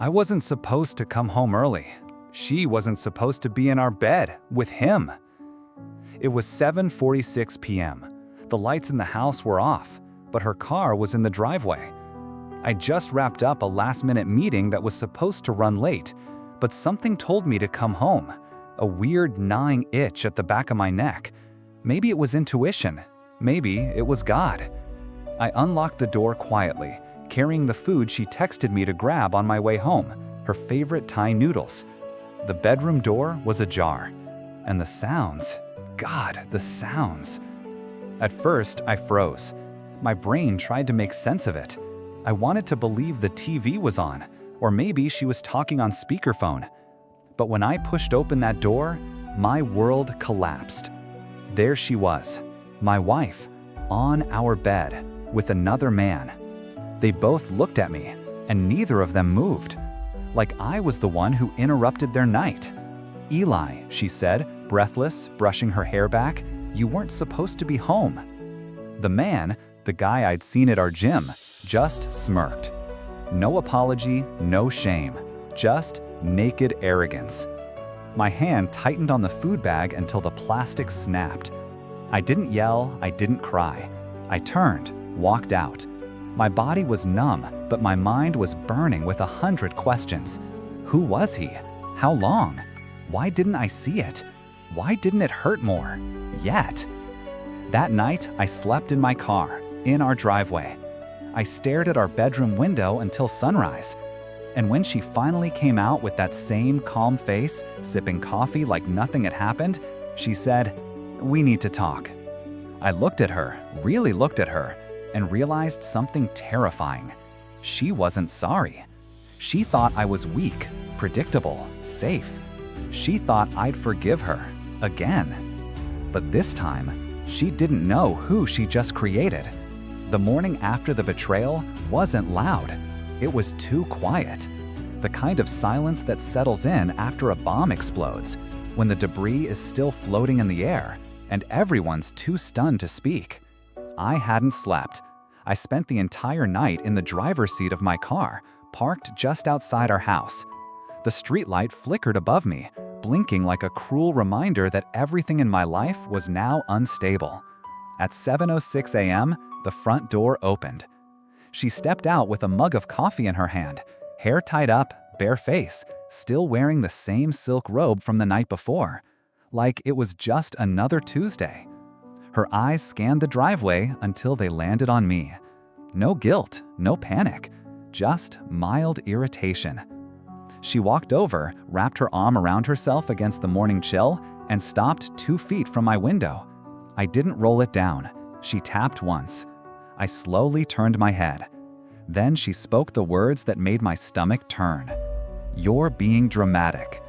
I wasn't supposed to come home early. She wasn't supposed to be in our bed with him. It was 7:46 p.m. The lights in the house were off, but her car was in the driveway. I just wrapped up a last-minute meeting that was supposed to run late, but something told me to come home. A weird gnawing itch at the back of my neck. Maybe it was intuition. Maybe it was God. I unlocked the door quietly, carrying the food she texted me to grab on my way home, her favorite Thai noodles. The bedroom door was ajar, and the sounds, God, the sounds. At first, I froze. My brain tried to make sense of it. I wanted to believe the TV was on, or maybe she was talking on speakerphone. But when I pushed open that door, my world collapsed. There she was, my wife, on our bed, with another man. They both looked at me, and neither of them moved, like I was the one who interrupted their night. "Eli," she said, breathless, brushing her hair back, "you weren't supposed to be home." The man, the guy I'd seen at our gym, just smirked. No apology, no shame, just naked arrogance. My hand tightened on the food bag until the plastic snapped. I didn't yell, I didn't cry. I turned, walked out. My body was numb, but my mind was burning with 100 questions. Who was he? How long? Why didn't I see it? Why didn't it hurt more? Yet. That night, I slept in my car, in our driveway. I stared at our bedroom window until sunrise. And when she finally came out with that same calm face, sipping coffee like nothing had happened, she said, "We need to talk." I looked at her, really looked at her, and realized something terrifying. She wasn't sorry. She thought I was weak, predictable, safe. She thought I'd forgive her, again. But this time, she didn't know who she just created. The morning after the betrayal wasn't loud. It was too quiet. The kind of silence that settles in after a bomb explodes, when the debris is still floating in the air, and everyone's too stunned to speak. I hadn't slept. I spent the entire night in the driver's seat of my car, parked just outside our house. The streetlight flickered above me, blinking like a cruel reminder that everything in my life was now unstable. At 7:06 a.m., the front door opened. She stepped out with a mug of coffee in her hand, hair tied up, bare face, still wearing the same silk robe from the night before, like it was just another Tuesday. Her eyes scanned the driveway until they landed on me. No guilt, no panic, just mild irritation. She walked over, wrapped her arm around herself against the morning chill, and stopped 2 feet from my window. I didn't roll it down. She tapped once. I slowly turned my head. Then she spoke the words that made my stomach turn. "You're being dramatic."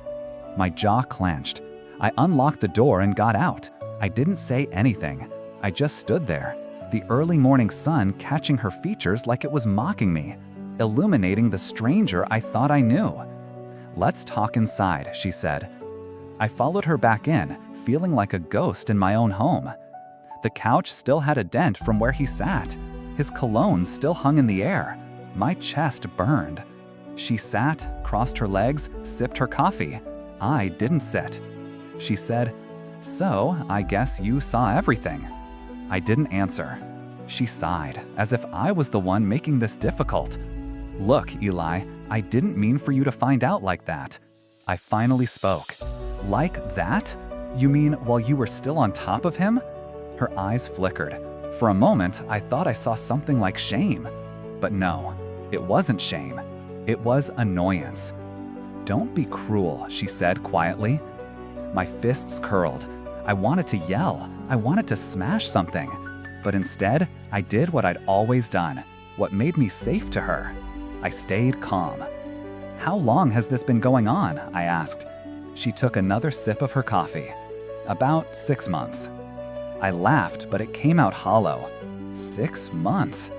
My jaw clenched. I unlocked the door and got out. I didn't say anything. I just stood there, the early morning sun catching her features like it was mocking me, illuminating the stranger I thought I knew. "Let's talk inside," she said. I followed her back in, feeling like a ghost in my own home. The couch still had a dent from where he sat. His cologne still hung in the air. My chest burned. She sat, crossed her legs, sipped her coffee. I didn't sit. She said, "So, I guess you saw everything." I didn't answer. She sighed, as if I was the one making this difficult. "Look, Eli, I didn't mean for you to find out like that." I finally spoke. "Like that? You mean while you were still on top of him?" Her eyes flickered. For a moment, I thought I saw something like shame. But no, it wasn't shame. It was annoyance. "Don't be cruel," she said quietly. My fists curled. I wanted to yell. I wanted to smash something. But instead, I did what I'd always done, what made me safe to her. I stayed calm. "How long has this been going on?" I asked. She took another sip of her coffee. "About 6 months." I laughed, but it came out hollow. 6 months.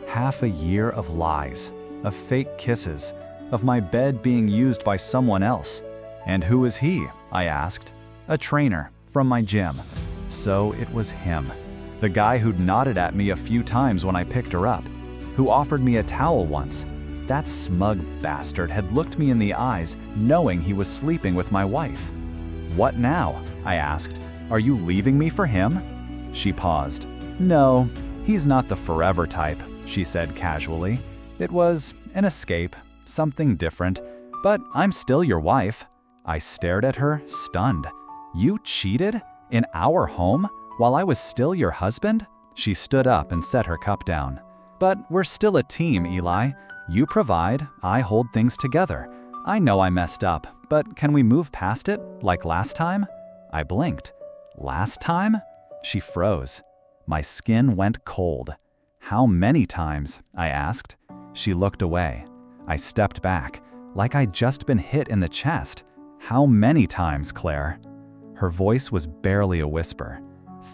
Half a year of lies, of fake kisses, of my bed being used by someone else. "And who is he?" I asked. "A trainer, from my gym." So it was him. The guy who'd nodded at me a few times when I picked her up, who offered me a towel once, That smug bastard had looked me in the eyes, knowing he was sleeping with my wife. "What now?" I asked. "Are you leaving me for him?" She paused. "No, he's not the forever type," she said casually. "It was an escape, something different, but I'm still your wife." I stared at her, stunned. "You cheated? In our home? While I was still your husband?" She stood up and set her cup down. "But we're still a team, Eli. You provide, I hold things together. I know I messed up, but can we move past it, like last time?" I blinked. "Last time?" She froze. My skin went cold. "How many times?" I asked. She looked away. I stepped back, like I'd just been hit in the chest. "How many times, Claire?" Her voice was barely a whisper.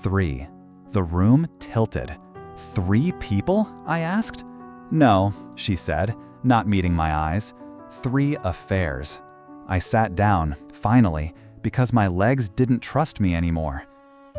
3. The room tilted. 3 people? I asked. "No," she said, not meeting my eyes. 3 affairs. I sat down, finally, because my legs didn't trust me anymore.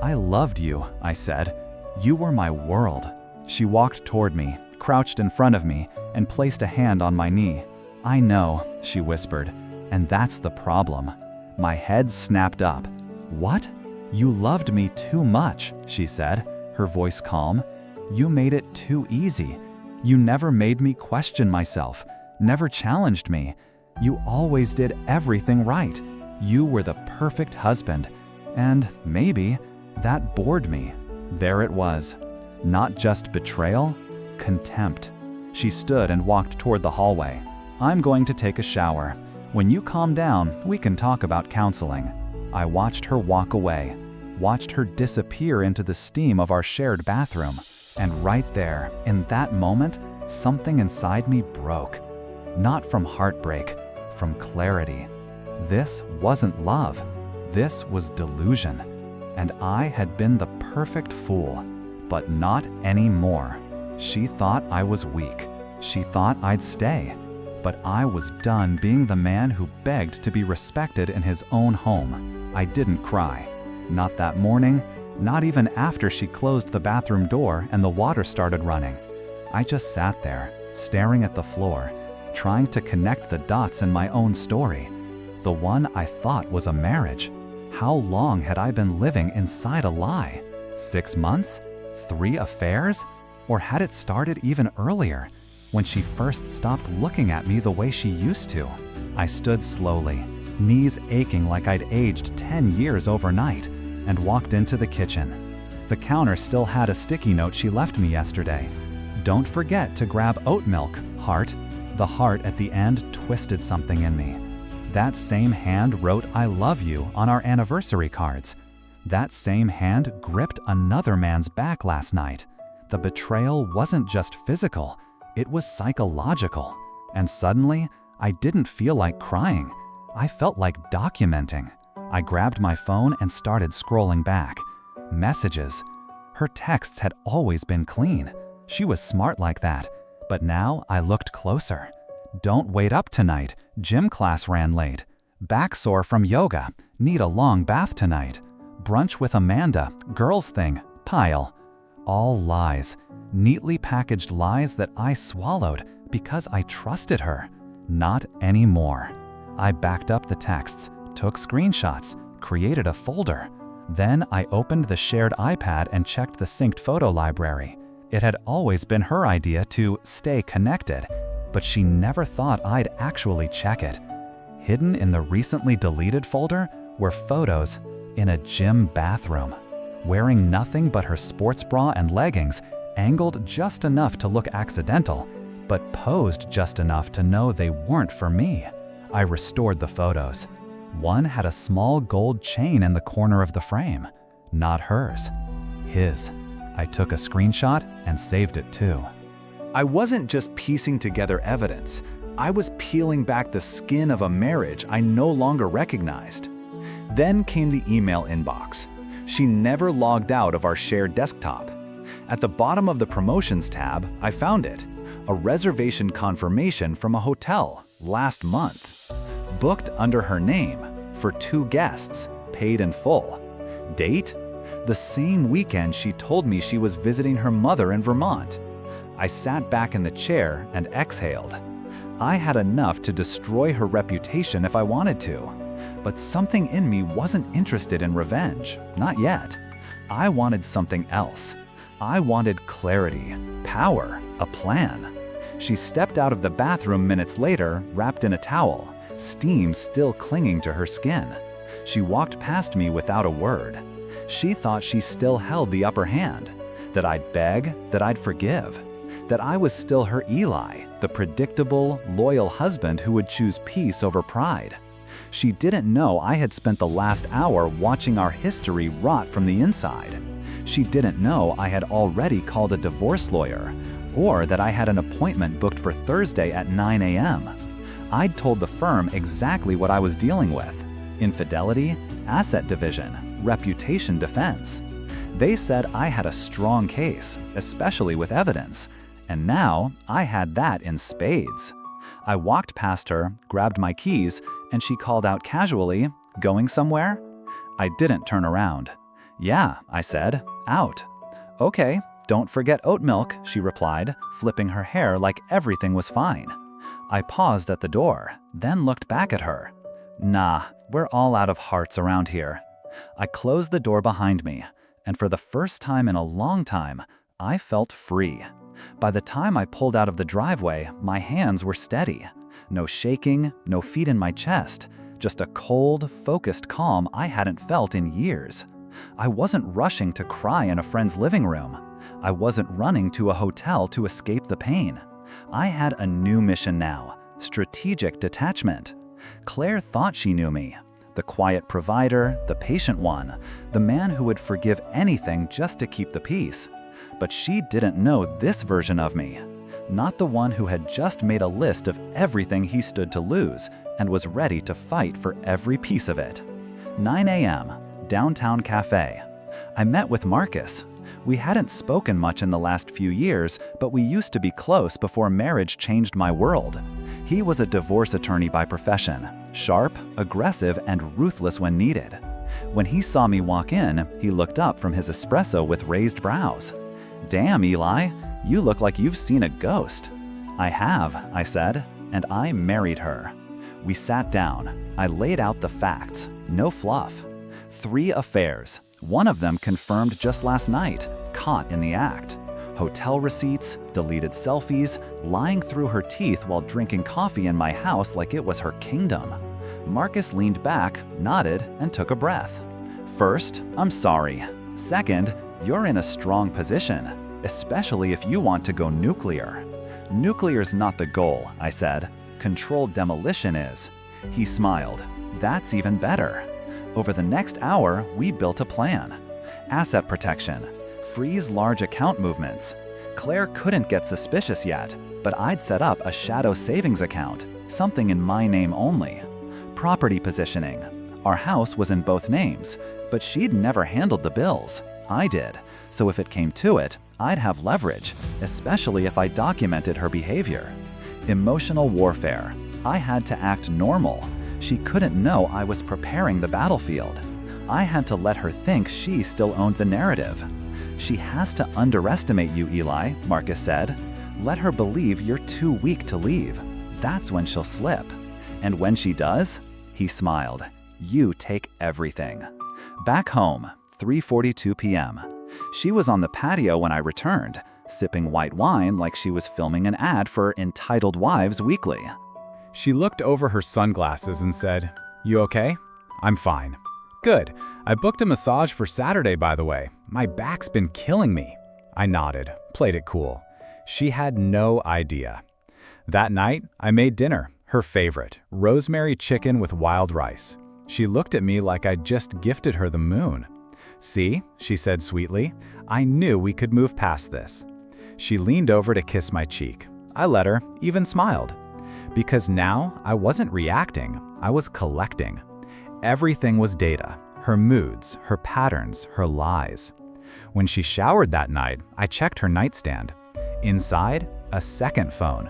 "I loved you," I said. "You were my world." She walked toward me, crouched in front of me, and placed a hand on my knee. "I know," she whispered, "and that's the problem." My head snapped up. "What?" "You loved me too much," she said, her voice calm. "You made it too easy. You never made me question myself, never challenged me. You always did everything right. You were the perfect husband. And maybe that bored me." There it was. Not just betrayal, contempt. She stood and walked toward the hallway. "I'm going to take a shower. When you calm down, we can talk about counseling." I watched her walk away, watched her disappear into the steam of our shared bathroom. And right there, in that moment, something inside me broke. Not from heartbreak, from clarity. This wasn't love. This was delusion. And I had been the perfect fool. But not anymore. She thought I was weak. She thought I'd stay. But I was done being the man who begged to be respected in his own home. I didn't cry. Not that morning, not even after she closed the bathroom door and the water started running. I just sat there, staring at the floor, trying to connect the dots in my own story. The one I thought was a marriage. How long had I been living inside a lie? 6 months? 3 affairs? Or had it started even earlier, when she first stopped looking at me the way she used to? I stood slowly, knees aching like I'd aged 10 years overnight, and walked into the kitchen. The counter still had a sticky note she left me yesterday. "Don't forget to grab oat milk, heart." The heart at the end twisted something in me. That same hand wrote "I love you" on our anniversary cards. That same hand gripped another man's back last night. The betrayal wasn't just physical, it was psychological. And suddenly, I didn't feel like crying. I felt like documenting. I grabbed my phone and started scrolling back. Messages. Her texts had always been clean. She was smart like that. But now I looked closer. "Don't wait up tonight. Gym class ran late. Back sore from yoga. Need a long bath tonight. Brunch with Amanda. Girls thing. Pile." All lies. Neatly packaged lies that I swallowed because I trusted her. Not anymore. I backed up the texts, took screenshots, created a folder. Then I opened the shared iPad and checked the synced photo library. It had always been her idea to stay connected, but she never thought I'd actually check it. Hidden in the recently deleted folder were photos in a gym bathroom, wearing nothing but her sports bra and leggings, angled just enough to look accidental, but posed just enough to know they weren't for me. I restored the photos. One had a small gold chain in the corner of the frame. Not hers. His. I took a screenshot and saved it too. I wasn't just piecing together evidence. I was peeling back the skin of a marriage I no longer recognized. Then came the email inbox. She never logged out of our shared desktop. At the bottom of the promotions tab, I found it. A reservation confirmation from a hotel last month. Booked under her name for 2 guests, paid in full. Date? The same weekend she told me she was visiting her mother in Vermont. I sat back in the chair and exhaled. I had enough to destroy her reputation if I wanted to. But something in me wasn't interested in revenge, not yet. I wanted something else. I wanted clarity, power, a plan. She stepped out of the bathroom minutes later, wrapped in a towel, steam still clinging to her skin. She walked past me without a word. She thought she still held the upper hand, that I'd beg, that I'd forgive, that I was still her Eli, the predictable, loyal husband who would choose peace over pride. She didn't know I had spent the last hour watching our history rot from the inside. She didn't know I had already called a divorce lawyer, or that I had an appointment booked for Thursday at 9 a.m. I'd told the firm exactly what I was dealing with: infidelity, asset division, reputation defense. They said I had a strong case, especially with evidence, and now I had that in spades. I walked past her, grabbed my keys, and she called out casually, "Going somewhere?" I didn't turn around. "Yeah," I said, "out." "Okay, don't forget oat milk," she replied, flipping her hair like everything was fine. I paused at the door, then looked back at her. Nah, we're all out of hearts around here. I closed the door behind me, and for the first time in a long time, I felt free. By the time I pulled out of the driveway, my hands were steady. No shaking, no feet in my chest, just a cold, focused calm I hadn't felt in years. I wasn't rushing to cry in a friend's living room. I wasn't running to a hotel to escape the pain. I had a new mission now: strategic detachment. Claire thought she knew me. The quiet provider, the patient one, the man who would forgive anything just to keep the peace. But she didn't know this version of me. Not the one who had just made a list of everything he stood to lose and was ready to fight for every piece of it. 9 a.m., downtown cafe. I met with Marcus. We hadn't spoken much in the last few years, but we used to be close before marriage changed my world. He was a divorce attorney by profession, sharp, aggressive, and ruthless when needed. When he saw me walk in, he looked up from his espresso with raised brows. "Damn, Eli, you look like you've seen a ghost." "I have," I said, "and I married her." We sat down. I laid out the facts, no fluff. 3 affairs, one of them confirmed just last night, caught in the act. Hotel receipts, deleted selfies, lying through her teeth while drinking coffee in my house like it was her kingdom. Marcus leaned back, nodded, and took a breath. "First, I'm sorry. Second, you're in a strong position, especially if you want to go nuclear." "Nuclear's not the goal," I said. "Controlled demolition is." He smiled. "That's even better." Over the next hour, we built a plan. Asset protection. Freeze large account movements. Claire couldn't get suspicious yet, but I'd set up a shadow savings account, something in my name only. Property positioning. Our house was in both names, but she'd never handled the bills. I did, so if it came to it, I'd have leverage, especially if I documented her behavior. Emotional warfare. I had to act normal. She couldn't know I was preparing the battlefield. I had to let her think she still owned the narrative. "She has to underestimate you, Eli," Marcus said. "Let her believe you're too weak to leave. That's when she'll slip. And when she does," he smiled, "you take everything." Back home, 3:42 p.m. She was on the patio when I returned, sipping white wine like she was filming an ad for Entitled Wives Weekly. She looked over her sunglasses and said, "You okay?" "I'm fine." "Good. I booked a massage for Saturday, by the way. My back's been killing me." I nodded, played it cool. She had no idea. That night, I made dinner, her favorite, rosemary chicken with wild rice. She looked at me like I'd just gifted her the moon. "See," she said sweetly, "I knew we could move past this." She leaned over to kiss my cheek. I let her, even smiled. Because now I wasn't reacting, I was collecting. Everything was data, her moods, her patterns, her lies. When she showered that night, I checked her nightstand. Inside, a second phone.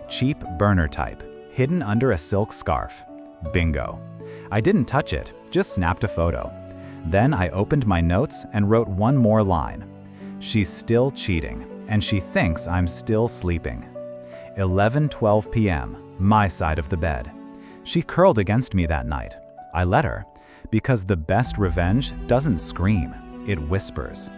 Cheap burner type, hidden under a silk scarf. Bingo. I didn't touch it, just snapped a photo. Then I opened my notes and wrote one more line. "She's still cheating, and she thinks I'm still sleeping." 11:12 p.m. my side of the bed. She curled against me that night. I let her, because the best revenge doesn't scream, it whispers.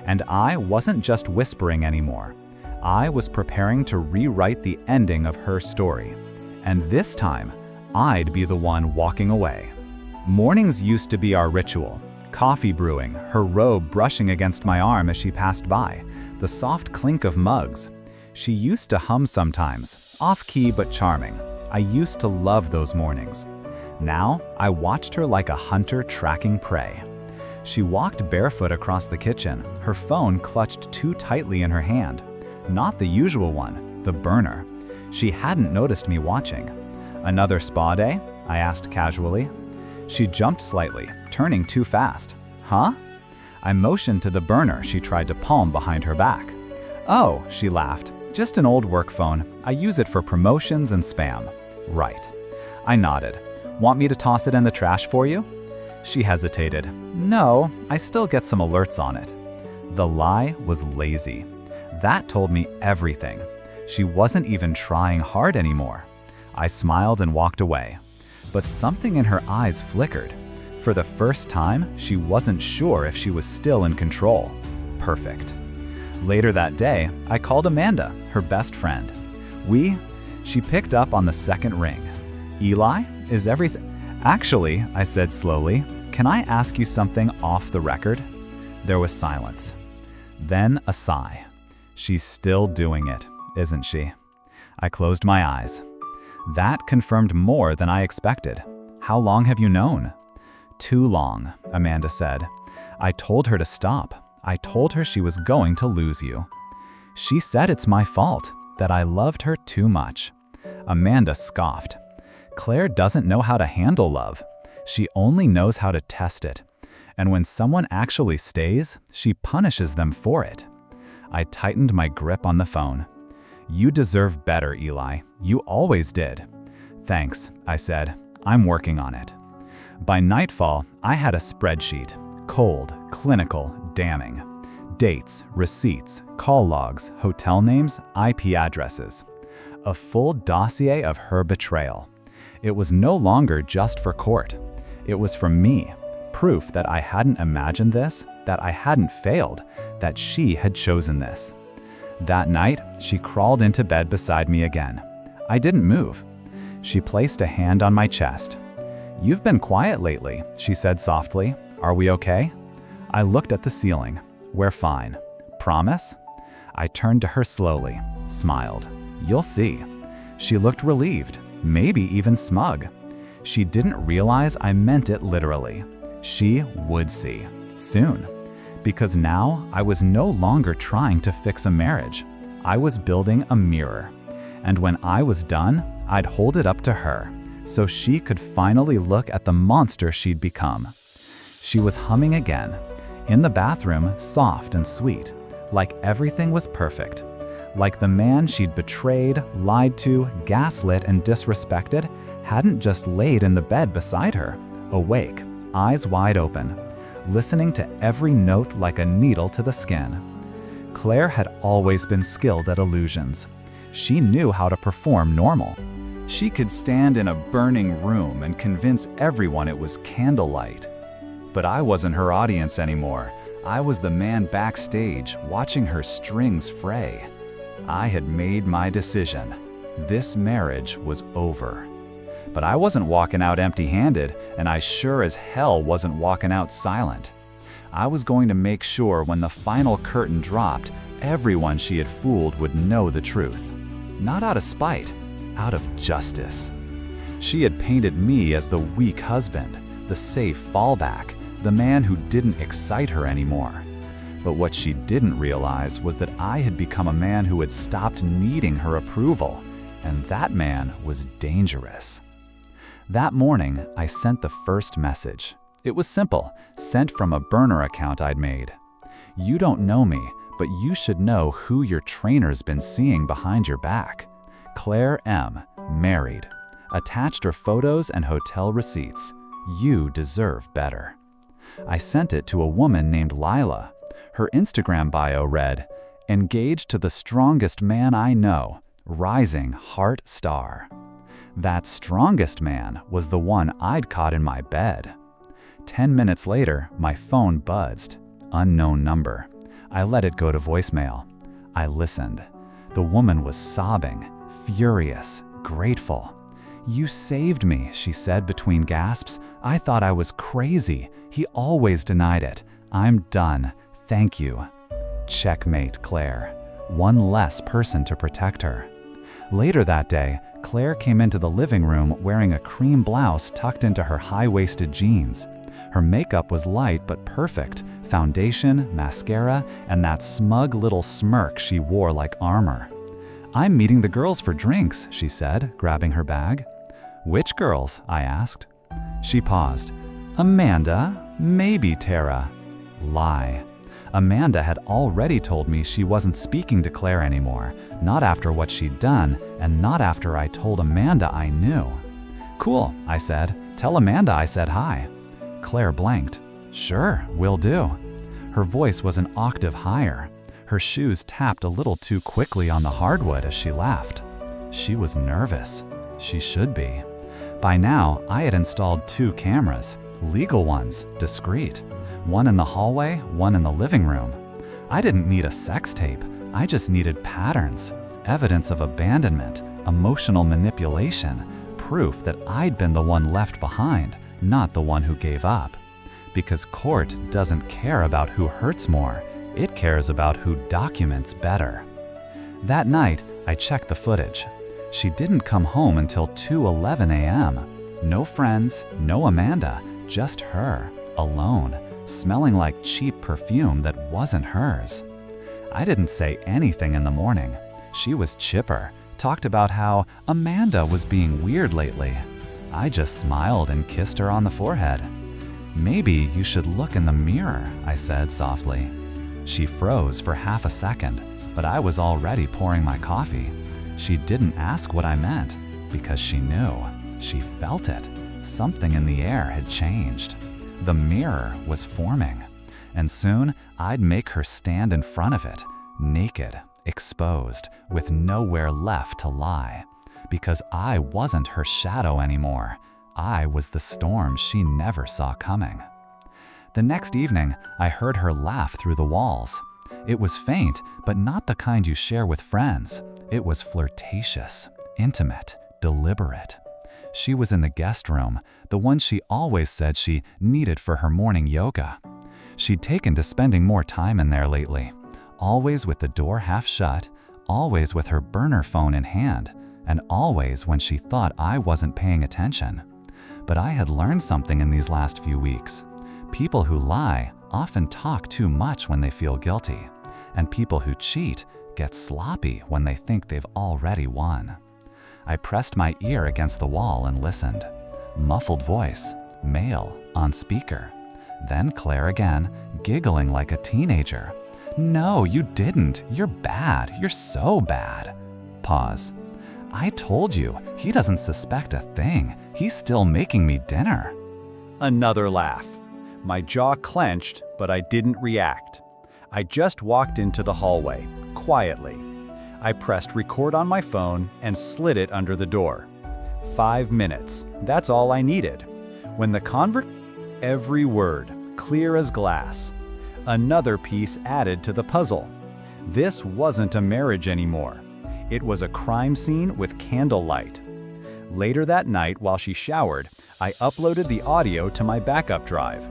And I wasn't just whispering anymore. I was preparing to rewrite the ending of her story. And this time, I'd be the one walking away. Mornings used to be our ritual. Coffee brewing, her robe brushing against my arm as she passed by, the soft clink of mugs. She used to hum sometimes, off-key but charming. I used to love those mornings. Now, I watched her like a hunter tracking prey. She walked barefoot across the kitchen, her phone clutched too tightly in her hand. Not the usual one, the burner. She hadn't noticed me watching. "Another spa day?" I asked casually. She jumped slightly, turning too fast. "Huh?" I motioned to the burner she tried to palm behind her back. "Oh," she laughed, "just an old work phone. I use it for promotions and spam." "Right." I nodded. "Want me to toss it in the trash for you?" She hesitated. "No, I still get some alerts on it." The lie was lazy. That told me everything. She wasn't even trying hard anymore. I smiled and walked away. But something in her eyes flickered. For the first time, she wasn't sure if she was still in control. Perfect. Later that day, I called Amanda, her best friend. She picked up on the second ring. "Eli, is everything—" "Actually," I said slowly, "can I ask you something off the record?" There was silence. Then a sigh. "She's still doing it, isn't she?" I closed my eyes. That confirmed more than I expected. "How long have you known?" "Too long," Amanda said. "I told her to stop. I told her she was going to lose you." "She said it's my fault, that I loved her too much." Amanda scoffed. "Claire doesn't know how to handle love. She only knows how to test it. And when someone actually stays, she punishes them for it." I tightened my grip on the phone. "You deserve better, Eli. You always did." "Thanks," I said. "I'm working on it." By nightfall, I had a spreadsheet. Cold, clinical, damning. Dates, receipts, call logs, hotel names, IP addresses. A full dossier of her betrayal. It was no longer just for court. It was for me. Proof that I hadn't imagined this, that I hadn't failed, that she had chosen this. That night, she crawled into bed beside me again. I didn't move. She placed a hand on my chest. "You've been quiet lately," she said softly. "Are we okay?" I looked at the ceiling. "We're fine." "Promise?" I turned to her slowly, smiled. "You'll see." She looked relieved, maybe even smug. She didn't realize I meant it literally. She would see, soon. Because now I was no longer trying to fix a marriage. I was building a mirror. And when I was done, I'd hold it up to her, so she could finally look at the monster she'd become. She was humming again, in the bathroom, soft and sweet, like everything was perfect. Like the man she'd betrayed, lied to, gaslit, and disrespected hadn't just laid in the bed beside her, awake, eyes wide open, listening to every note like a needle to the skin. Claire had always been skilled at illusions. She knew how to perform normal. She could stand in a burning room and convince everyone it was candlelight. But I wasn't her audience anymore. I was the man backstage, watching her strings fray. I had made my decision. This marriage was over. But I wasn't walking out empty-handed, and I sure as hell wasn't walking out silent. I was going to make sure when the final curtain dropped, everyone she had fooled would know the truth. Not out of spite, out of justice. She had painted me as the weak husband, the safe fallback, the man who didn't excite her anymore. But what she didn't realize was that I had become a man who had stopped needing her approval, and that man was dangerous. That morning, I sent the first message. It was simple, sent from a burner account I'd made. "You don't know me, but you should know who your trainer's been seeing behind your back. Claire M., married. Attached her photos and hotel receipts. You deserve better." I sent it to a woman named Lila. Her Instagram bio read, "Engaged to the strongest man I know, rising heart star." That strongest man was the one I'd caught in my bed. 10 minutes later, my phone buzzed. Unknown number. I let it go to voicemail. I listened. The woman was sobbing, furious, grateful. "You saved me," she said between gasps. "I thought I was crazy. He always denied it. I'm done. Thank you." Checkmate, Claire. One less person to protect her. Later that day, Claire came into the living room wearing a cream blouse tucked into her high-waisted jeans. Her makeup was light but perfect, foundation, mascara, and that smug little smirk she wore like armor. "I'm meeting the girls for drinks," she said, grabbing her bag. "Which girls?" I asked. She paused. "Amanda, maybe Tara." Lie. Amanda had already told me she wasn't speaking to Claire anymore, not after what she'd done, and not after I told Amanda I knew. "Cool," I said. "Tell Amanda I said hi." Claire blanked. "Sure, will do." Her voice was an octave higher. Her shoes tapped a little too quickly on the hardwood as she laughed. She was nervous. She should be. By now, I had installed 2 cameras, legal ones, discreet. One in the hallway, one in the living room. I didn't need a sex tape. I just needed patterns, evidence of abandonment, emotional manipulation, proof that I'd been the one left behind, not the one who gave up. Because court doesn't care about who hurts more, it cares about who documents better. That night, I checked the footage. She didn't come home until 2:11 a.m. No friends, no Amanda, just her, alone, smelling like cheap perfume that wasn't hers. I didn't say anything in the morning. She was chipper, talked about how Amanda was being weird lately. I just smiled and kissed her on the forehead. "Maybe you should look in the mirror," I said softly. She froze for half a second, but I was already pouring my coffee. She didn't ask what I meant, because she knew. She felt it. Something in the air had changed. The mirror was forming, and soon I'd make her stand in front of it, naked, exposed, with nowhere left to lie. Because I wasn't her shadow anymore. I was the storm she never saw coming. The next evening, I heard her laugh through the walls. It was faint, but not the kind you share with friends. It was flirtatious, intimate, deliberate. She was in the guest room, the one she always said she needed for her morning yoga. She'd taken to spending more time in there lately, always with the door half shut, always with her burner phone in hand, and always when she thought I wasn't paying attention. But I had learned something in these last few weeks. People who lie often talk too much when they feel guilty, and people who cheat get sloppy when they think they've already won. I pressed my ear against the wall and listened. Muffled voice, male, on speaker. Then Claire again, giggling like a teenager. "No, you didn't. You're bad. You're so bad." Pause. "I told you, he doesn't suspect a thing. He's still making me dinner." Another laugh. My jaw clenched, but I didn't react. I just walked into the hallway, quietly. I pressed record on my phone and slid it under the door. 5 minutes, that's all I needed. When the every word, clear as glass. Another piece added to the puzzle. This wasn't a marriage anymore. It was a crime scene with candlelight. Later that night, while she showered, I uploaded the audio to my backup drive.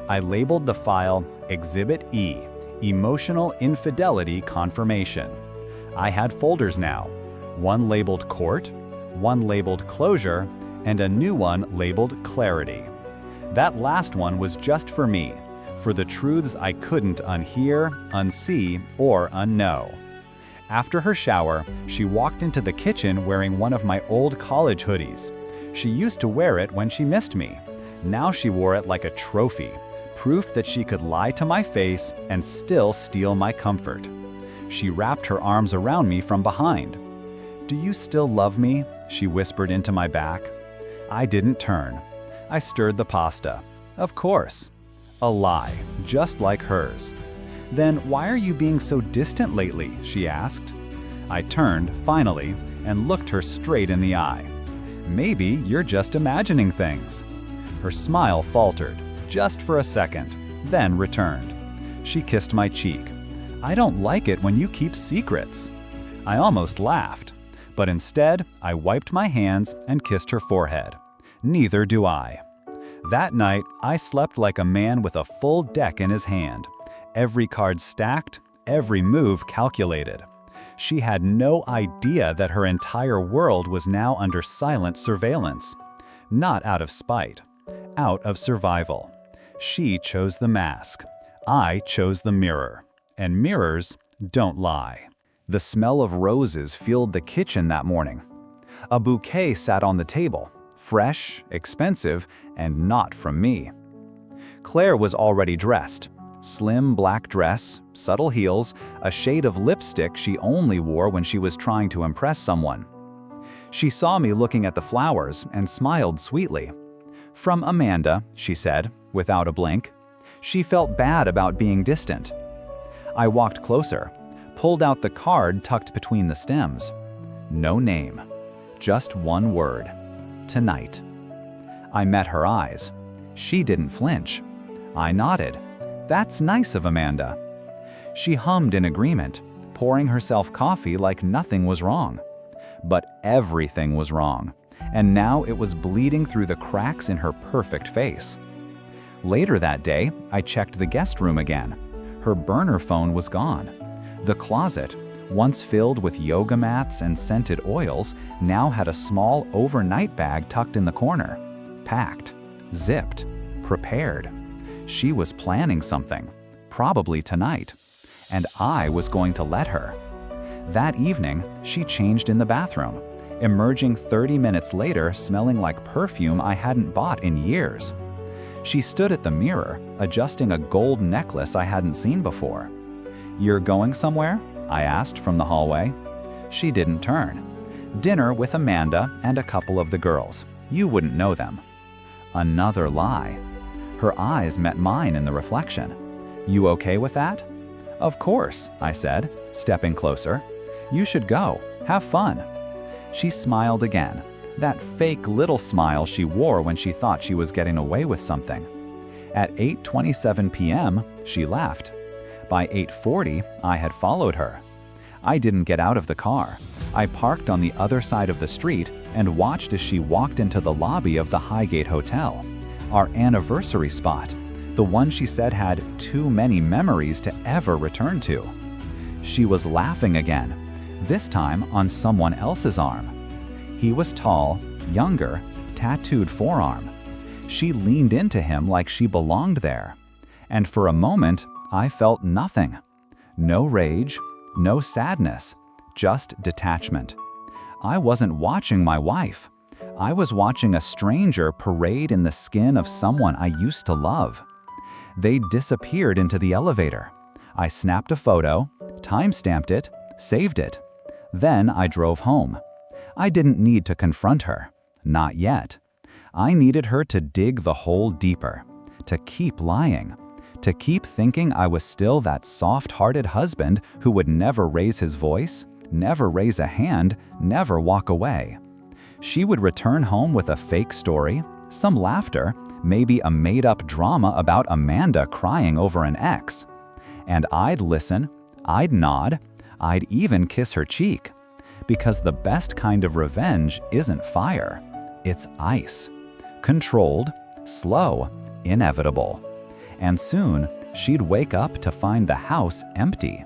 I labeled the file Exhibit E, Emotional Infidelity Confirmation. I had folders now, one labeled Court, one labeled Closure, and a new one labeled Clarity. That last one was just for me, for the truths I couldn't unhear, unsee, or unknow. After her shower, she walked into the kitchen wearing one of my old college hoodies. She used to wear it when she missed me. Now she wore it like a trophy, proof that she could lie to my face and still steal my comfort. She wrapped her arms around me from behind. "Do you still love me?" she whispered into my back. I didn't turn. I stirred the pasta. Of course. A lie, just like hers. "Then why are you being so distant lately?" she asked. I turned, finally, and looked her straight in the eye. maybe you're just imagining things." Her smile faltered, just for a second, then returned. She kissed my cheek. "I don't like it when you keep secrets." I almost laughed, but instead I wiped my hands and kissed her forehead. Neither do I. That night, I slept like a man with a full deck in his hand. Every card stacked, every move calculated. She had no idea that her entire world was now under silent surveillance. Not out of spite, out of survival. She chose the mask. I chose the mirror. And mirrors don't lie. The smell of roses filled the kitchen that morning. A bouquet sat on the table, fresh, expensive, and not from me. Claire was already dressed. Slim black dress, subtle heels, a shade of lipstick she only wore when she was trying to impress someone. She saw me looking at the flowers and smiled sweetly. "From Amanda," she said, without a blink. She felt bad about being distant. I walked closer, pulled out the card tucked between the stems. No name, just one word: tonight. I met her eyes. She didn't flinch. I nodded. "That's nice of Amanda." She hummed in agreement, pouring herself coffee like nothing was wrong. But everything was wrong, and now it was bleeding through the cracks in her perfect face. Later that day, I checked the guest room again. Her burner phone was gone. The closet, once filled with yoga mats and scented oils, now had a small overnight bag tucked in the corner. Packed, zipped, prepared. She was planning something, probably tonight, and I was going to let her. That evening, she changed in the bathroom, emerging 30 minutes later smelling like perfume I hadn't bought in years. She stood at the mirror, adjusting a gold necklace I hadn't seen before. "You're going somewhere?" I asked from the hallway. She didn't turn. "Dinner with Amanda and a couple of the girls. You wouldn't know them." Another lie. Her eyes met mine in the reflection. "You okay with that?" "Of course," I said, stepping closer. "You should go. Have fun." She smiled again, that fake little smile she wore when she thought she was getting away with something. At 8:27 p.m., she left. By 8:40, I had followed her. I didn't get out of the car. I parked on the other side of the street and watched as she walked into the lobby of the Highgate Hotel, our anniversary spot, the one she said had too many memories to ever return to. She was laughing again, this time on someone else's arm. He was tall, younger, tattooed forearm. She leaned into him like she belonged there. And for a moment, I felt nothing. No rage, no sadness, just detachment. I wasn't watching my wife. I was watching a stranger parade in the skin of someone I used to love. They disappeared into the elevator. I snapped a photo, time-stamped it, saved it. Then I drove home. I didn't need to confront her. Not yet. I needed her to dig the hole deeper, to keep lying, to keep thinking I was still that soft-hearted husband who would never raise his voice, never raise a hand, never walk away. She would return home with a fake story, some laughter, maybe a made-up drama about Amanda crying over an ex. And I'd listen, I'd nod, I'd even kiss her cheek. Because the best kind of revenge isn't fire, it's ice. Controlled, slow, inevitable. And soon, she'd wake up to find the house empty.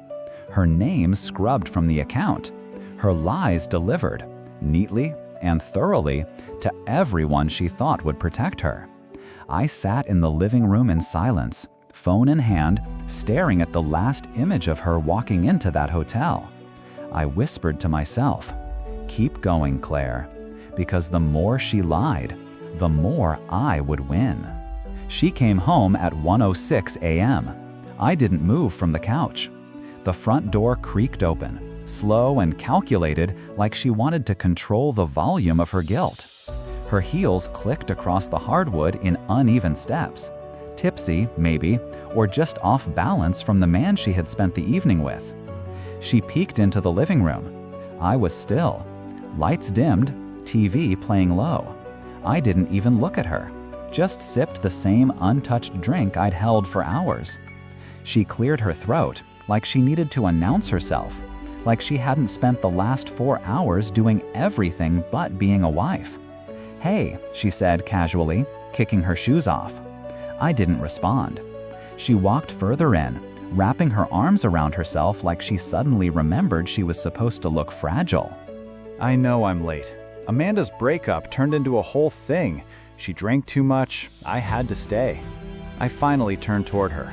Her name scrubbed from the account. Her lies delivered, neatly and thoroughly, to everyone she thought would protect her. I sat in the living room in silence, phone in hand, staring at the last image of her walking into that hotel. I whispered to myself, "Keep going, Claire," because the more she lied, the more I would win. She came home at 1:06 a.m. I didn't move from the couch. The front door creaked open, slow and calculated, like she wanted to control the volume of her guilt. Her heels clicked across the hardwood in uneven steps. Tipsy, maybe, or just off balance from the man she had spent the evening with. She peeked into the living room. I was still. Lights dimmed, TV playing low. I didn't even look at her, just sipped the same untouched drink I'd held for hours. She cleared her throat, like she needed to announce herself, like she hadn't spent the last 4 hours doing everything but being a wife. "Hey," she said casually, kicking her shoes off. I didn't respond. She walked further in, wrapping her arms around herself like she suddenly remembered she was supposed to look fragile. "I know I'm late. Amanda's breakup turned into a whole thing. She drank too much. I had to stay." I finally turned toward her.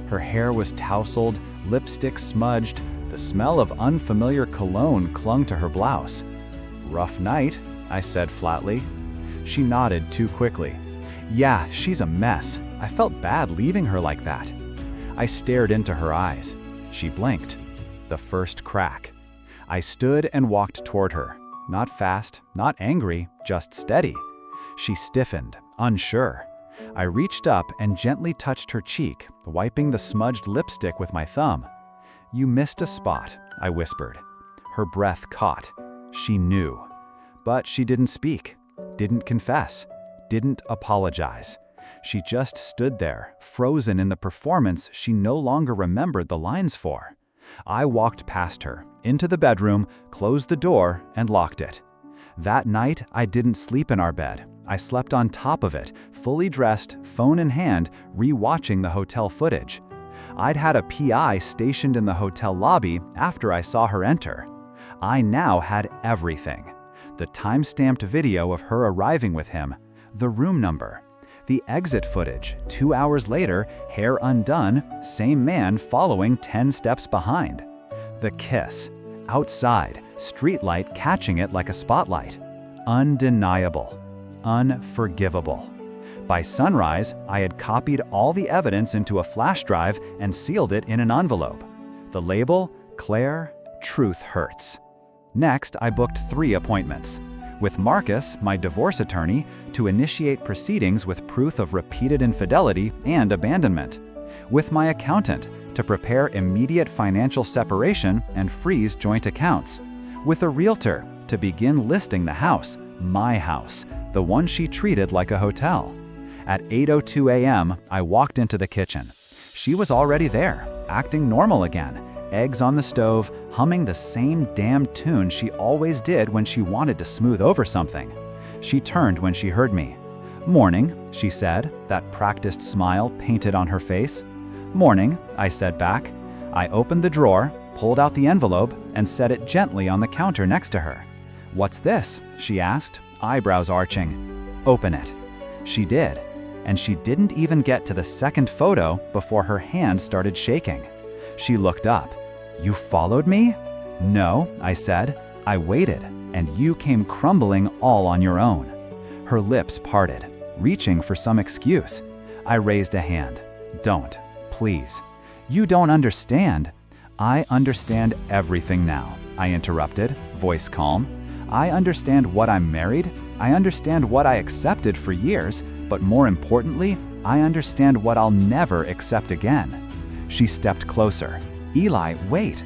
Her hair was tousled, lipstick smudged, the smell of unfamiliar cologne clung to her blouse. "Rough night," I said flatly. She nodded too quickly. "Yeah, she's a mess. I felt bad leaving her like that." I stared into her eyes. She blinked. The first crack. I stood and walked toward her. Not fast, not angry, just steady. She stiffened, unsure. I reached up and gently touched her cheek, wiping the smudged lipstick with my thumb. "You missed a spot," I whispered. Her breath caught. She knew. But she didn't speak, didn't confess, didn't apologize. She just stood there, frozen in the performance she no longer remembered the lines for. I walked past her, into the bedroom, closed the door, and locked it. That night, I didn't sleep in our bed. I slept on top of it, fully dressed, phone in hand, re-watching the hotel footage. I'd had a PI stationed in the hotel lobby after I saw her enter. I now had everything. The time-stamped video of her arriving with him, the room number, the exit footage, 2 hours later, hair undone, same man following 10 steps behind. The kiss, outside, streetlight catching it like a spotlight. Undeniable, unforgivable. By sunrise, I had copied all the evidence into a flash drive and sealed it in an envelope. The label, Claire, Truth Hurts. Next, I booked 3 appointments. With Marcus, my divorce attorney, to initiate proceedings with proof of repeated infidelity and abandonment. With my accountant, to prepare immediate financial separation and freeze joint accounts. With a realtor, to begin listing the house, my house, the one she treated like a hotel. At 8:02 a.m., I walked into the kitchen. She was already there, acting normal again, eggs on the stove, humming the same damn tune she always did when she wanted to smooth over something. She turned when she heard me. "Morning," she said, that practiced smile painted on her face. "Morning," I said back. I opened the drawer, pulled out the envelope, and set it gently on the counter next to her. "What's this?" she asked, eyebrows arching. "Open it." She did, and she didn't even get to the second photo before her hand started shaking. She looked up. "You followed me?" "No," I said. "I waited, and you came crumbling all on your own." Her lips parted, reaching for some excuse. I raised a hand. "Don't, please. You don't understand." "I understand everything now," I interrupted, voice calm. "I understand what I'm married. I understand what I accepted for years, but more importantly, I understand what I'll never accept again." She stepped closer. "Eli, wait."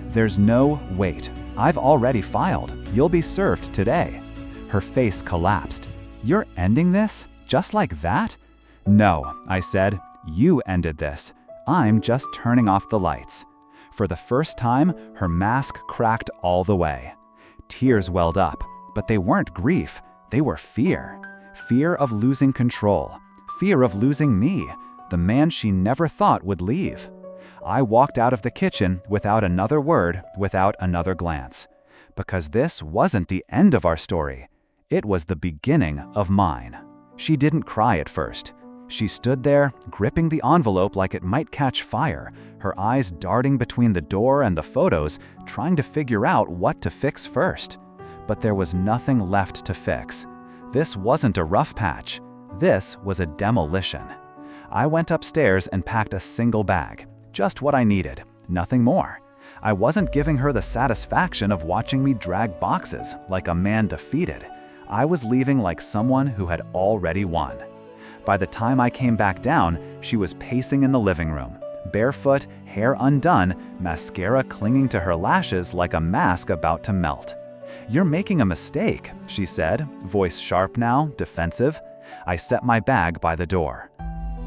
"There's no wait. I've already filed. You'll be served today." Her face collapsed. "You're ending this? Just like that?" "No," I said. "You ended this. I'm just turning off the lights." For the first time, her mask cracked all the way. Tears welled up, but they weren't grief. They were fear. Fear of losing control. Fear of losing me, the man she never thought would leave. I walked out of the kitchen without another word, without another glance. Because this wasn't the end of our story. It was the beginning of mine. She didn't cry at first. She stood there, gripping the envelope like it might catch fire, her eyes darting between the door and the photos, trying to figure out what to fix first. But there was nothing left to fix. This wasn't a rough patch. This was a demolition. I went upstairs and packed a single bag. Just what I needed, nothing more. I wasn't giving her the satisfaction of watching me drag boxes like a man defeated. I was leaving like someone who had already won. By the time I came back down, she was pacing in the living room, barefoot, hair undone, mascara clinging to her lashes like a mask about to melt. "You're making a mistake," she said, voice sharp now, defensive. I set my bag by the door.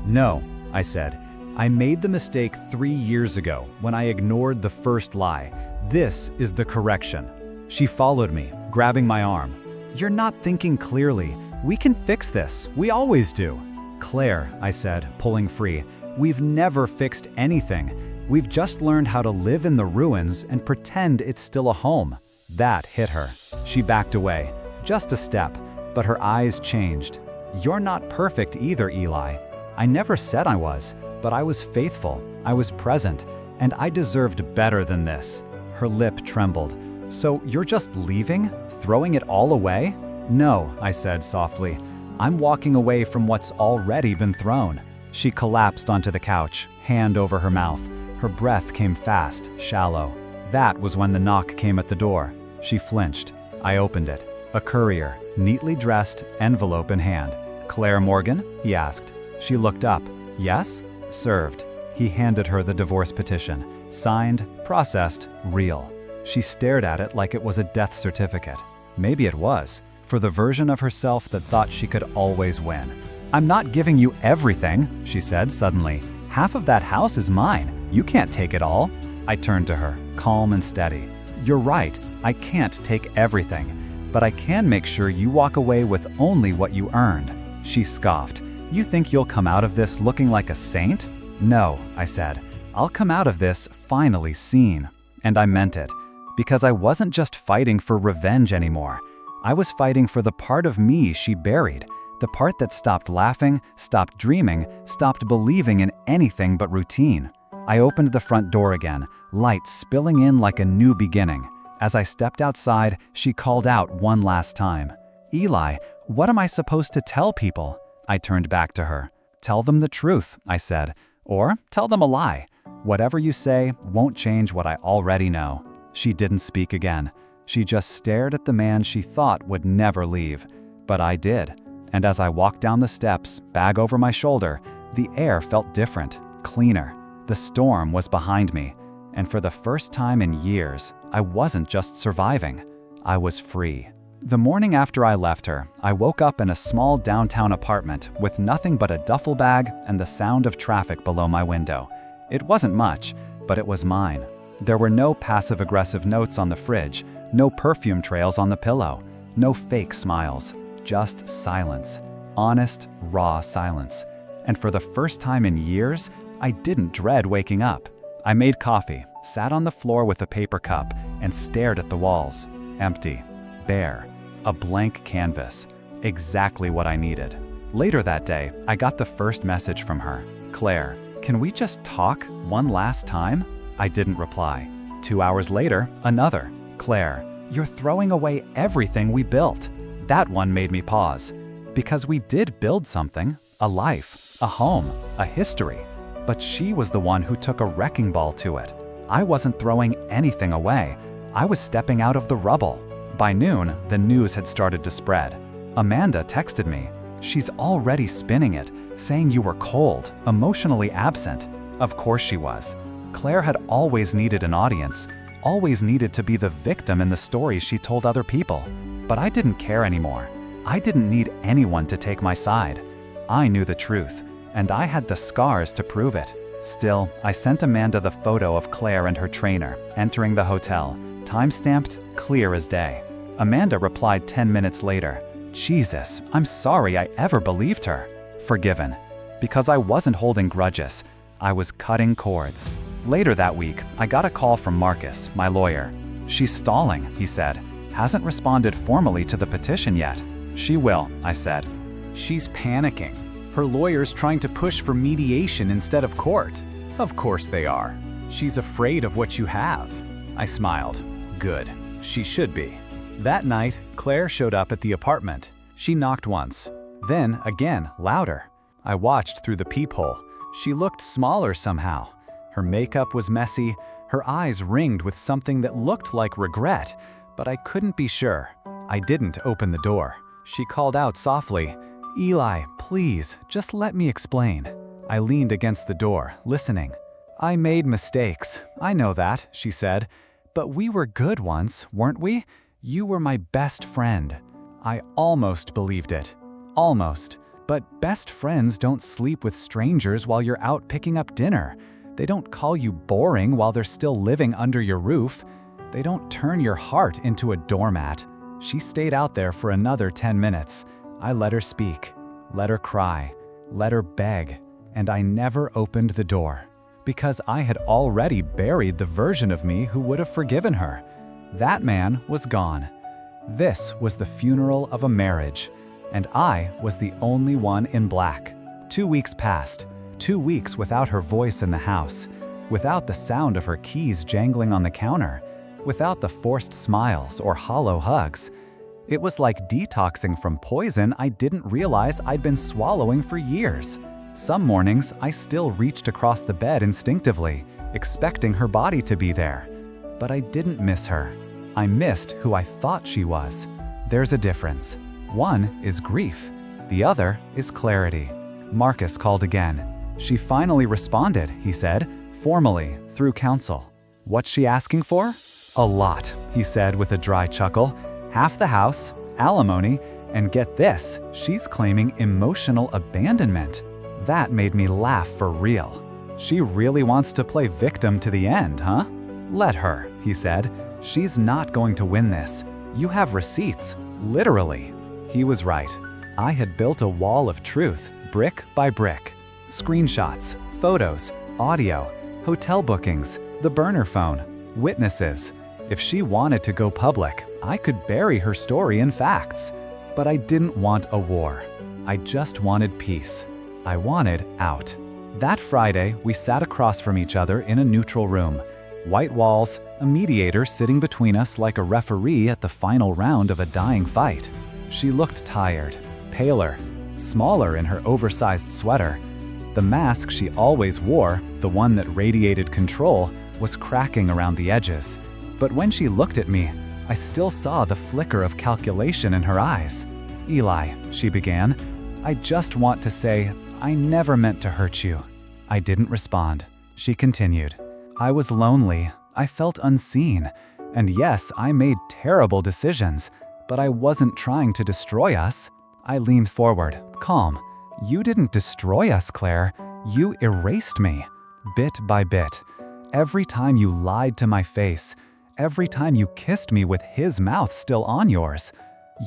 "No," I said. "I made the mistake 3 years ago when I ignored the first lie. This is the correction." She followed me, grabbing my arm. "You're not thinking clearly. We can fix this. We always do." "Claire," I said, pulling free, "we've never fixed anything. We've just learned how to live in the ruins and pretend it's still a home." That hit her. She backed away, just a step, but her eyes changed. "You're not perfect either, Eli. I never said I was, but I was faithful, I was present, and I deserved better than this." Her lip trembled. "So you're just leaving? Throwing it all away?" "No," I said softly. "I'm walking away from what's already been thrown." She collapsed onto the couch, hand over her mouth. Her breath came fast, shallow. That was when the knock came at the door. She flinched. I opened it. A courier, neatly dressed, envelope in hand. "Claire Morgan?" he asked. She looked up. "Yes?" "Served." He handed her the divorce petition. Signed, processed, real. She stared at it like it was a death certificate. Maybe it was, for the version of herself that thought she could always win. "I'm not giving you everything," she said suddenly. "Half of that house is mine. You can't take it all." I turned to her, calm and steady. "You're right. I can't take everything, but I can make sure you walk away with only what you earned." She scoffed. "You think you'll come out of this looking like a saint?" "No," I said. "I'll come out of this finally seen." And I meant it, because I wasn't just fighting for revenge anymore. I was fighting for the part of me she buried, the part that stopped laughing, stopped dreaming, stopped believing in anything but routine. I opened the front door again, light spilling in like a new beginning. As I stepped outside, she called out one last time. "Eli, what am I supposed to tell people?" I turned back to her. "Tell them the truth," I said, "or tell them a lie. Whatever you say won't change what I already know." She didn't speak again. She just stared at the man she thought would never leave. But I did. And as I walked down the steps, bag over my shoulder, the air felt different, cleaner. The storm was behind me. And for the first time in years, I wasn't just surviving. I was free. The morning after I left her, I woke up in a small downtown apartment with nothing but a duffel bag and the sound of traffic below my window. It wasn't much, but it was mine. There were no passive-aggressive notes on the fridge, no perfume trails on the pillow, no fake smiles, just silence. Honest, raw silence. And for the first time in years, I didn't dread waking up. I made coffee, sat on the floor with a paper cup, and stared at the walls. Empty. Bare. A blank canvas. Exactly what I needed. Later that day, I got the first message from her. "Claire, can we just talk one last time?" I didn't reply. 2 hours later, another. "Claire, you're throwing away everything we built." That one made me pause. Because we did build something. A life, a home, a history. But she was the one who took a wrecking ball to it. I wasn't throwing anything away. I was stepping out of the rubble. By noon, the news had started to spread. Amanda texted me. "She's already spinning it, saying you were cold, emotionally absent." Of course she was. Claire had always needed an audience, always needed to be the victim in the stories she told other people. But I didn't care anymore. I didn't need anyone to take my side. I knew the truth, and I had the scars to prove it. Still, I sent Amanda the photo of Claire and her trainer entering the hotel, time-stamped, clear as day. Amanda replied 10 minutes later, "Jesus, I'm sorry I ever believed her." Forgiven. Because I wasn't holding grudges. I was cutting cords. Later that week, I got a call from Marcus, my lawyer. "She's stalling," he said. "Hasn't responded formally to the petition yet." "She will," I said. "She's panicking. Her lawyer's trying to push for mediation instead of court." "Of course they are. She's afraid of what you have." I smiled. Good. She should be. That night, Claire showed up at the apartment. She knocked once. Then, again, louder. I watched through the peephole. She looked smaller somehow. Her makeup was messy. Her eyes ringed with something that looked like regret, but I couldn't be sure. I didn't open the door. She called out softly, "Eli, please, just let me explain." I leaned against the door, listening. "I made mistakes. I know that," she said. "But we were good once, weren't we? You were my best friend. I almost believed it. Almost. But best friends don't sleep with strangers while you're out picking up dinner. They don't call you boring while they're still living under your roof. They don't turn your heart into a doormat. She stayed out there for another 10 minutes. I let her speak, let her cry, let her beg, and I never opened the door. Because I had already buried the version of me who would have forgiven her. That man was gone. This was the funeral of a marriage, and I was the only one in black. 2 weeks passed, 2 weeks without her voice in the house, without the sound of her keys jangling on the counter, without the forced smiles or hollow hugs. It was like detoxing from poison I didn't realize I'd been swallowing for years. Some mornings, I still reached across the bed instinctively, expecting her body to be there. But I didn't miss her. I missed who I thought she was. There's a difference. One is grief. The other is clarity. Marcus called again. She finally responded, he said, formally, through counsel. What's she asking for? A lot, he said with a dry chuckle. Half the house, alimony, and get this, she's claiming emotional abandonment. That made me laugh for real. She really wants to play victim to the end, huh? Let her, he said. She's not going to win this. You have receipts, literally. He was right. I had built a wall of truth, brick by brick. Screenshots, photos, audio, hotel bookings, the burner phone, witnesses. If she wanted to go public, I could bury her story in facts. But I didn't want a war. I just wanted peace. I wanted out. That Friday, we sat across from each other in a neutral room. White walls, a mediator sitting between us like a referee at the final round of a dying fight. She looked tired, paler, smaller in her oversized sweater. The mask she always wore, the one that radiated control, was cracking around the edges. But when she looked at me, I still saw the flicker of calculation in her eyes. Eli, she began, I just want to say, I never meant to hurt you. I didn't respond. She continued. I was lonely. I felt unseen. And yes, I made terrible decisions, but I wasn't trying to destroy us. I leaned forward, calm. You didn't destroy us, Claire. You erased me, bit by bit. Every time you lied to my face, every time you kissed me with his mouth still on yours,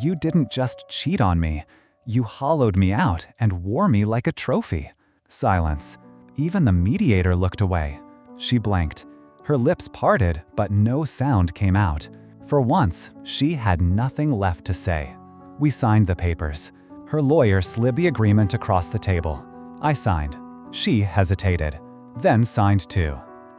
you didn't just cheat on me. You hollowed me out and wore me like a trophy. Silence. Even the mediator looked away. She blinked. Her lips parted, but no sound came out. For once, she had nothing left to say. We signed the papers. Her lawyer slid the agreement across the table. I signed. She hesitated, then signed too.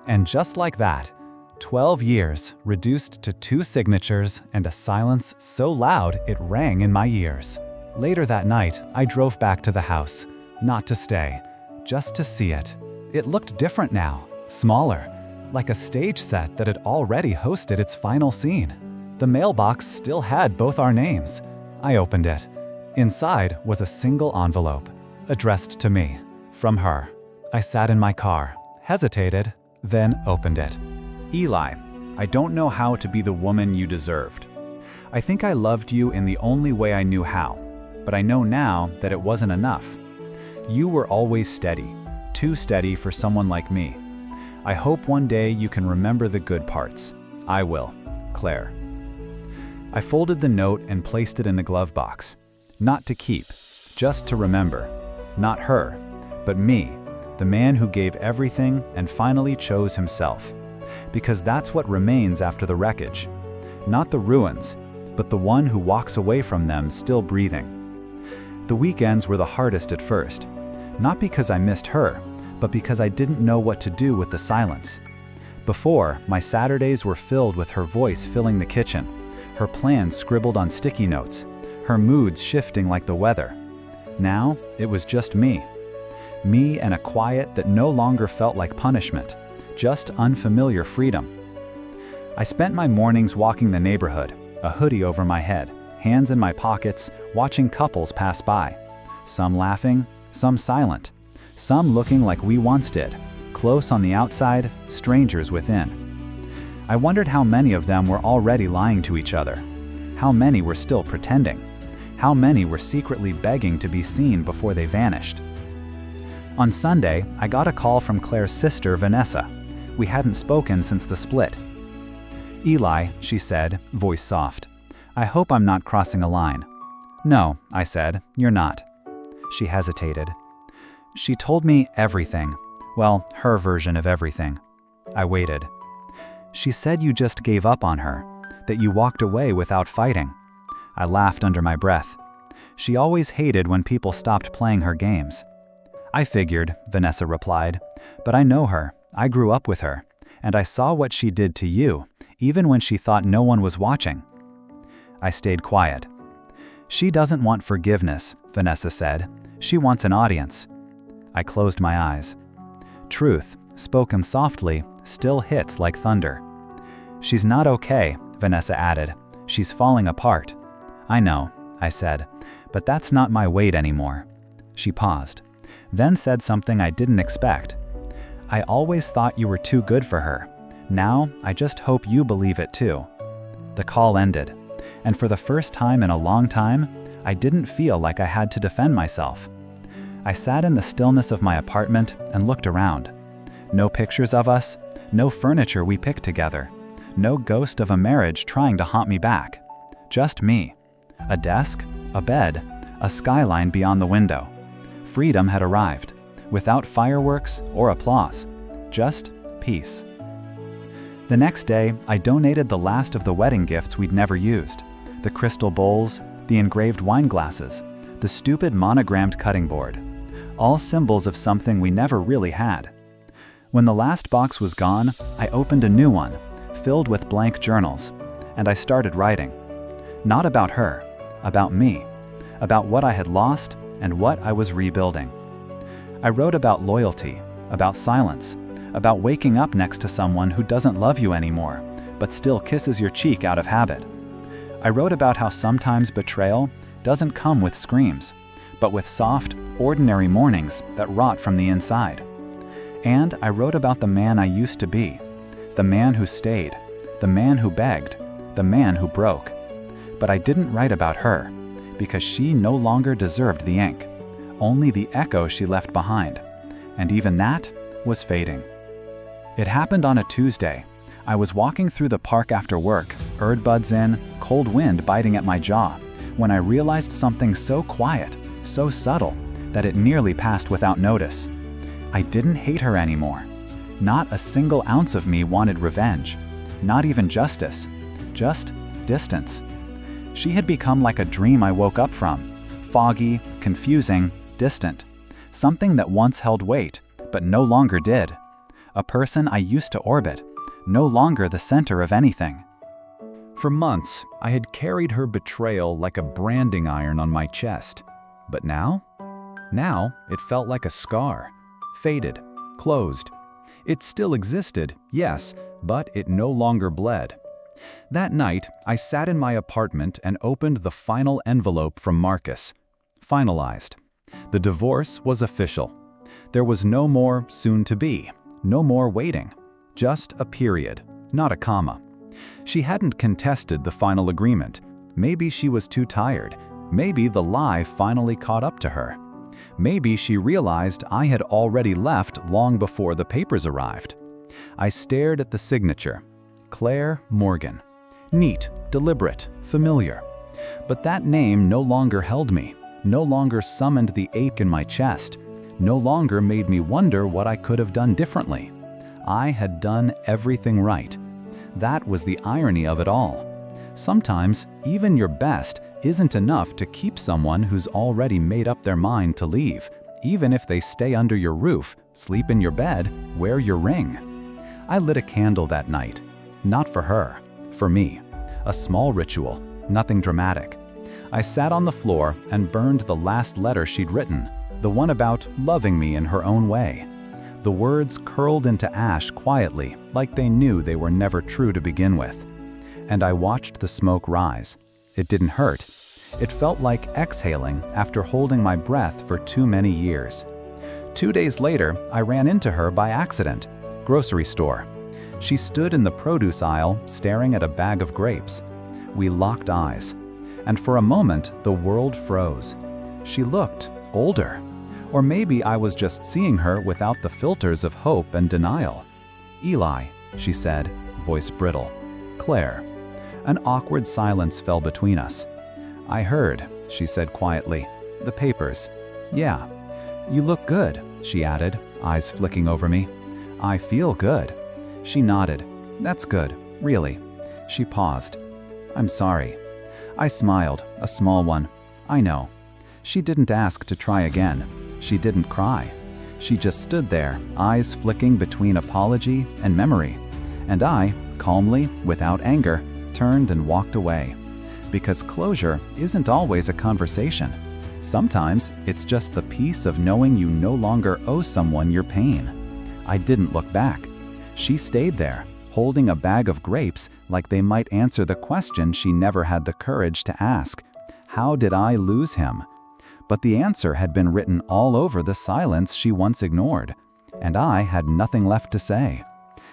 And just like that, 12 years reduced to 2 signatures and a silence so loud it rang in my ears. Later that night, I drove back to the house, not to stay, just to see it. It looked different now, smaller, like a stage set that had already hosted its final scene. The mailbox still had both our names. I opened it. Inside was a single envelope, addressed to me, from her. I sat in my car, hesitated, then opened it. Eli, I don't know how to be the woman you deserved. I think I loved you in the only way I knew how. But I know now that it wasn't enough. You were always steady, too steady for someone like me. I hope one day you can remember the good parts. I will, Claire. I folded the note and placed it in the glove box. Not to keep, just to remember. Not her, but me, the man who gave everything and finally chose himself. Because that's what remains after the wreckage. Not the ruins, but the one who walks away from them still breathing. The weekends were the hardest at first, not because I missed her, but because I didn't know what to do with the silence. Before, my Saturdays were filled with her voice filling the kitchen, her plans scribbled on sticky notes, her moods shifting like the weather. Now, it was just me. Me and a quiet that no longer felt like punishment, just unfamiliar freedom. I spent my mornings walking the neighborhood, a hoodie over my head, hands in my pockets, watching couples pass by. Some laughing, some silent, some looking like we once did, close on the outside, strangers within. I wondered how many of them were already lying to each other, How many were still pretending? How many were secretly begging to be seen before they vanished? On Sunday, I got a call from Claire's sister, Vanessa. We hadn't spoken since the split. "Eli," she said, voice soft. "I hope I'm not crossing a line." "No," I said, "you're not." She hesitated. She told me everything. Well, her version of everything. I waited. "She said you just gave up on her, that you walked away without fighting." I laughed under my breath. She always hated when people stopped playing her games. "I figured," Vanessa replied, "but I know her. I grew up with her, and I saw what she did to you, even when she thought no one was watching." I stayed quiet. "She doesn't want forgiveness," Vanessa said. "She wants an audience." I closed my eyes. Truth, spoken softly, still hits like thunder. "She's not okay," Vanessa added. "She's falling apart." "I know," I said, "but that's not my weight anymore." She paused, then said something I didn't expect. "I always thought you were too good for her. Now, I just hope you believe it too." The call ended, and for the first time in a long time, I didn't feel like I had to defend myself. I sat in the stillness of my apartment and looked around. No pictures of us, no furniture we picked together, no ghost of a marriage trying to haunt me back. Just me. A desk, a bed, a skyline beyond the window. Freedom had arrived, without fireworks or applause. Just peace. The next day, I donated the last of the wedding gifts we'd never used. The crystal bowls, the engraved wine glasses, the stupid monogrammed cutting board. All symbols of something we never really had. When the last box was gone, I opened a new one, filled with blank journals, and I started writing. Not about her, about me, about what I had lost and what I was rebuilding. I wrote about loyalty, about silence, about waking up next to someone who doesn't love you anymore, but still kisses your cheek out of habit. I wrote about how sometimes betrayal doesn't come with screams, but with soft, ordinary mornings that rot from the inside. And I wrote about the man I used to be, the man who stayed, the man who begged, the man who broke. But I didn't write about her, because she no longer deserved the ink, only the echo she left behind. And even that was fading. It happened on a Tuesday. I was walking through the park after work, earbuds in, cold wind biting at my jaw, when I realized something so quiet, so subtle, that it nearly passed without notice. I didn't hate her anymore. Not a single ounce of me wanted revenge, not even justice, just distance. She had become like a dream I woke up from, foggy, confusing, distant, something that once held weight, but no longer did. A person I used to orbit, no longer the center of anything. For months, I had carried her betrayal like a branding iron on my chest. But now? Now, it felt like a scar. Faded, closed. It still existed, yes, but it no longer bled. That night, I sat in my apartment and opened the final envelope from Marcus. Finalized. The divorce was official. There was no more soon to be, no more waiting. Just a period, not a comma. She hadn't contested the final agreement. Maybe she was too tired. Maybe the lie finally caught up to her. Maybe she realized I had already left long before the papers arrived. I stared at the signature. Claire Morgan. Neat, deliberate, familiar. But that name no longer held me, no longer summoned the ache in my chest, no longer made me wonder what I could have done differently. I had done everything right. That was the irony of it all. Sometimes, even your best isn't enough to keep someone who's already made up their mind to leave, even if they stay under your roof, sleep in your bed, wear your ring. I lit a candle that night. Not for her, for me. A small ritual, nothing dramatic. I sat on the floor and burned the last letter she'd written, the one about loving me in her own way. The words curled into ash quietly, like they knew they were never true to begin with. And I watched the smoke rise. It didn't hurt. It felt like exhaling after holding my breath for too many years. 2 days later, I ran into her by accident. Grocery store. She stood in the produce aisle, staring at a bag of grapes. We locked eyes, and for a moment the world froze. She looked older, or maybe I was just seeing her without the filters of hope and denial. "Eli," she said, voice brittle. "Claire." An awkward silence fell between us. "I heard," she said quietly. "The papers." "Yeah." "You look good," she added, eyes flicking over me. "I feel good." She nodded. "That's good, really." She paused. "I'm sorry." I smiled, a small one. "I know." She didn't ask to try again. She didn't cry. She just stood there, eyes flicking between apology and memory. And I, calmly, without anger, turned and walked away. Because closure isn't always a conversation. Sometimes it's just the peace of knowing you no longer owe someone your pain. I didn't look back. She stayed there, holding a bag of grapes like they might answer the question she never had the courage to ask. How did I lose him? But the answer had been written all over the silence she once ignored, and I had nothing left to say.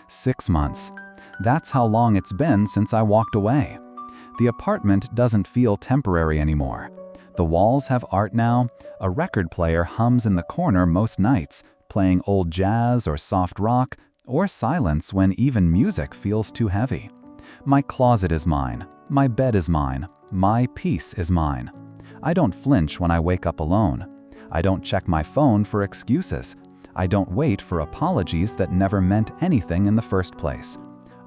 6 months. That's how long it's been since I walked away. The apartment doesn't feel temporary anymore. The walls have art now. A record player hums in the corner most nights, playing old jazz or soft rock, or silence when even music feels too heavy. My closet is mine. My bed is mine. My peace is mine. I don't flinch when I wake up alone. I don't check my phone for excuses. I don't wait for apologies that never meant anything in the first place.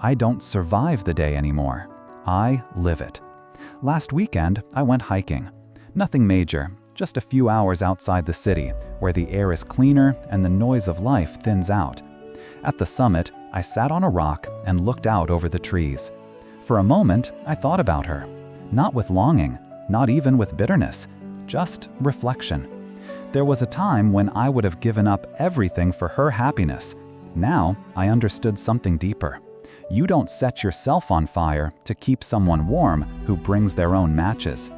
I don't survive the day anymore. I live it. Last weekend, I went hiking. Nothing major, just a few hours outside the city, where the air is cleaner and the noise of life thins out. At the summit, I sat on a rock and looked out over the trees. For a moment, I thought about her. Not with longing, not even with bitterness, just reflection. There was a time when I would have given up everything for her happiness. Now, I understood something deeper. You don't set yourself on fire to keep someone warm who brings their own matches.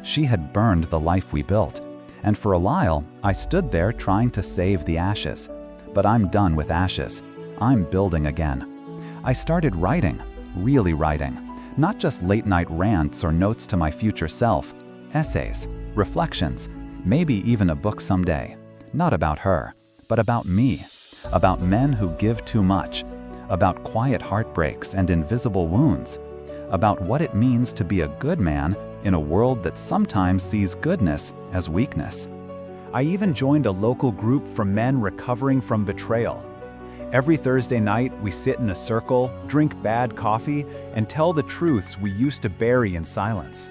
She had burned the life we built, and for a while, I stood there trying to save the ashes. But I'm done with ashes. I'm building again. I started writing, really writing. Not just late-night rants or notes to my future self. Essays, reflections, maybe even a book someday. Not about her, but about me. About men who give too much. About quiet heartbreaks and invisible wounds. About what it means to be a good man in a world that sometimes sees goodness as weakness. I even joined a local group for men recovering from betrayal. Every Thursday night, we sit in a circle, drink bad coffee, and tell the truths we used to bury in silence.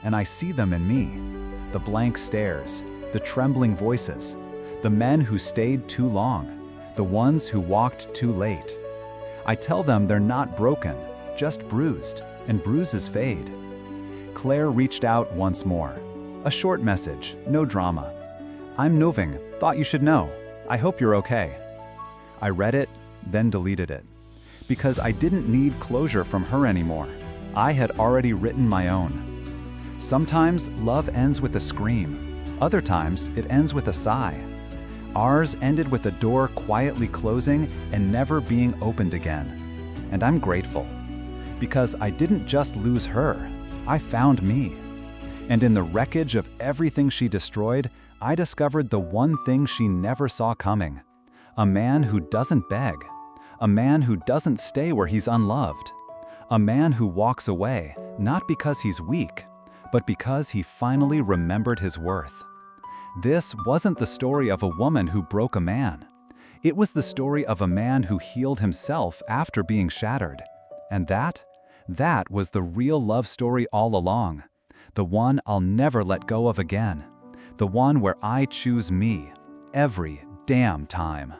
And I see them in me. The blank stares, the trembling voices, the men who stayed too long, the ones who walked too late. I tell them they're not broken, just bruised, and bruises fade. Claire reached out once more. A short message, no drama. "I'm moving, thought you should know. I hope you're okay." I read it, then deleted it. Because I didn't need closure from her anymore. I had already written my own. Sometimes love ends with a scream. Other times it ends with a sigh. Ours ended with a door quietly closing and never being opened again. And I'm grateful. Because I didn't just lose her, I found me. And in the wreckage of everything she destroyed, I discovered the one thing she never saw coming. A man who doesn't beg. A man who doesn't stay where he's unloved. A man who walks away, not because he's weak, but because he finally remembered his worth. This wasn't the story of a woman who broke a man. It was the story of a man who healed himself after being shattered. And that was the real love story all along. The one I'll never let go of again. The one where I choose me every damn time.